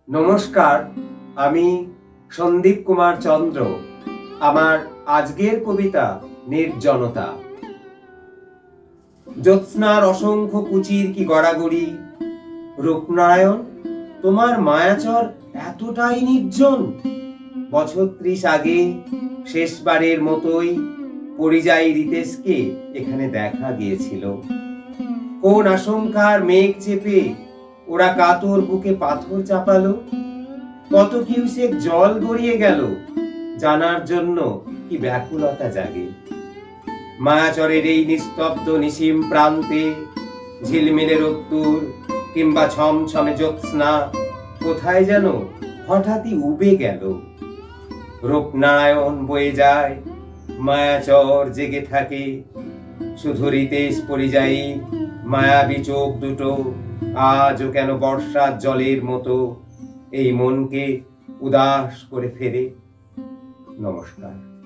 নমস্কার, আমি সন্দীপ কুমার চন্দ্র। আমার আজকের কবিতা নির্জনতা। জ্যোৎস্নার অসংখ্য কুচির কি গড়াগড়ি, রূপনারায়ণ তোমার মায়াচর এতটাই নির্জন। বছর ৩০ আগে শেষবারের মতোই পরিযায়ী রিতেশকে এখানে দেখা গিয়েছিল। কোন আশঙ্কার মেঘ চেপে ওরা কাতর বুকে পাথর চাপালো, কত কিউসেক জল গড়িয়ে গেল, জানার জন্য কি ব্যাকুলতা জাগে। মায়াচরের এই নিস্তব্ধ নিশিম প্রান্তে ঝিলমিলে রোদ্দুর কিংবা ছমছমে জ্যোৎস্না কোথায় যেন হঠাৎই উবে গেল। রূপনারায়ণ বয়ে যায়, মায়াচর জেগে থাকে, শুধু রিতেশ পরিযায়ী মায়াবী চোখ দুটো আজও কেন বর্ষার জলের মতো এই মনকে উদাস করে ফেরে। নমস্কার।